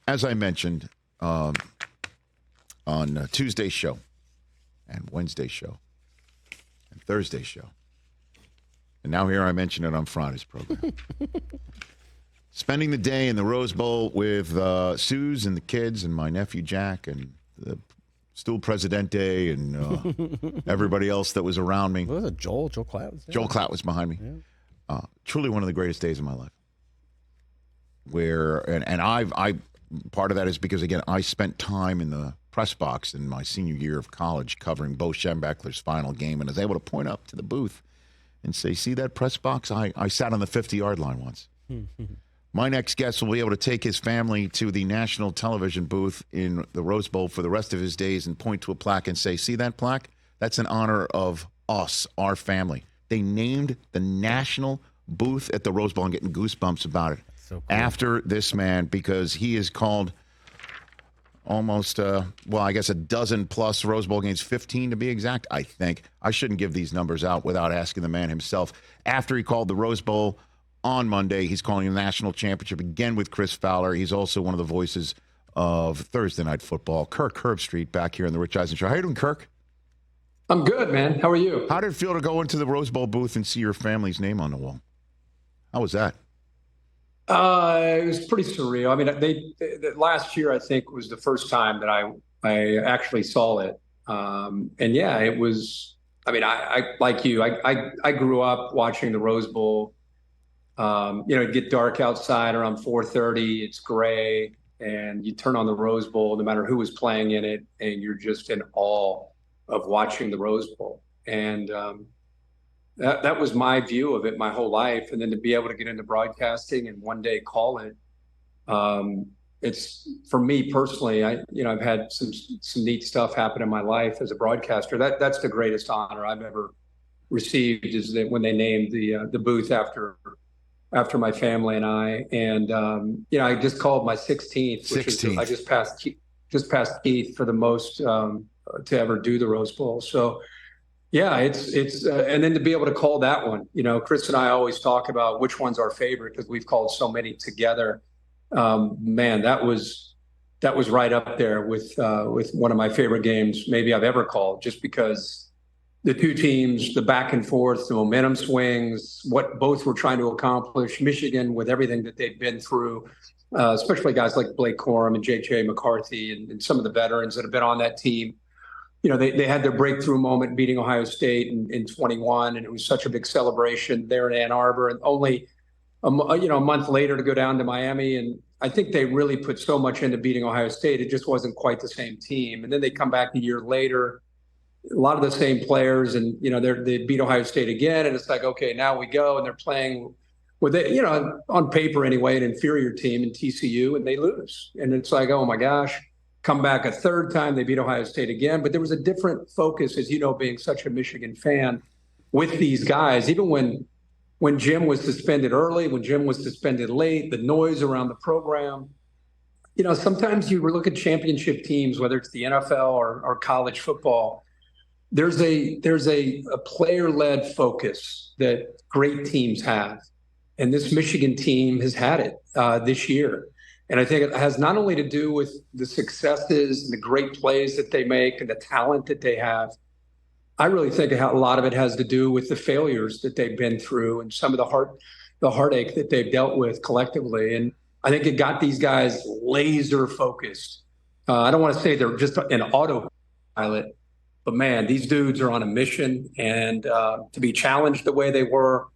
as I mentioned on Tuesday's show and Wednesday's show and Thursday's show, and now here I mention it on Friday's program. Spending the day in the Rose Bowl with Suze and the kids and my nephew Jack and the Stool Presidente and everybody else that was around me. What was it, Joel? Joel Klatt was there? Joel Klatt was behind me. Yeah. Truly one of the greatest days of my life. And I part of that is because, again, I spent time in the press box in my senior year of college covering Bo Schembechler's final game, and I was able to point up to the booth and say, see that press box? I sat on the 50-yard line once. My next guest will be able to take his family to the national television booth in the Rose Bowl for the rest of his days and point to a plaque and say, see that plaque? That's in honor of us, our family. They named the national booth at the Rose Bowl. I'm getting goosebumps about it. So cool. After this man, because he has called almost, I guess a dozen plus Rose Bowl games, 15 to be exact, I think. I shouldn't give these numbers out without asking the man himself. After he called the Rose Bowl on Monday, he's calling the national championship again with Chris Fowler. He's also one of the voices of Thursday Night Football. Kirk Herbstreit back here on the Rich Eisen Show. How you doing, Kirk? I'm good, man. How are you? How did it feel to go into the Rose Bowl booth and see your family's name on the wall? How was that? It was pretty surreal. I mean, they last year I think was the first time that I actually saw it, and yeah, it was. I mean, I like you. I grew up watching the Rose Bowl. It'd get dark outside around 4:30. It's gray, and you turn on the Rose Bowl, no matter who was playing in it, and you're just in awe of watching the Rose Bowl. And that was my view of it my whole life. And then to be able to get into broadcasting and one day call it, it's, for me personally, I've had some neat stuff happen in my life as a broadcaster. That's the greatest honor I've ever received, is that when they named the booth after my family and I. And I just called my 16th, which is I just passed Keith for the most to ever do the Rose Bowl. So yeah, it's and then to be able to call that one, Chris and I always talk about which one's our favorite because we've called so many together. Man, that was right up there with one of my favorite games maybe I've ever called, just because the two teams, the back and forth, the momentum swings, what both were trying to accomplish. Michigan, with everything that they've been through, especially guys like Blake Corum and J.J. McCarthy and some of the veterans that have been on that team. They had their breakthrough moment beating Ohio State in 21, and it was such a big celebration there in Ann Arbor. And only a month later to go down to Miami, and I think they really put so much into beating Ohio State. It just wasn't quite the same team. And then they come back a year later, a lot of the same players, and they beat Ohio State again, and it's like, okay, now we go, and they're playing with on paper anyway, an inferior team in TCU, and they lose, and it's like, oh my gosh. Come back a third time, they beat Ohio State again. But there was a different focus, as you know, being such a Michigan fan, with these guys. Even when Jim was suspended early, when Jim was suspended late, the noise around the program. Sometimes you look at championship teams, whether it's the NFL or college football, there's a player-led focus that great teams have. And this Michigan team has had it this year. And I think it has not only to do with the successes and the great plays that they make and the talent that they have. I really think a lot of it has to do with the failures that they've been through and some of the heartache that they've dealt with collectively. And I think it got these guys laser focused. I don't want to say they're just an autopilot, but man, these dudes are on a mission. And to be challenged the way they were,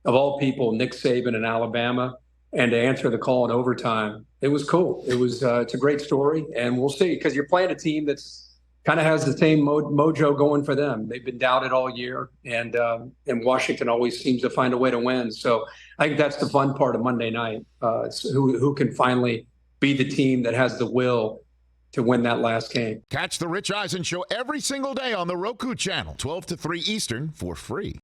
of all people, Nick Saban in Alabama, and to answer the call in overtime, it was cool. It was it's a great story, and we'll see, because you're playing a team that's kind of has the same mojo going for them. They've been doubted all year, and Washington always seems to find a way to win. So I think that's the fun part of Monday night. It's who can finally be the team that has the will to win that last game. Catch the Rich Eisen Show every single day on the Roku channel, 12 to 3 Eastern, for free.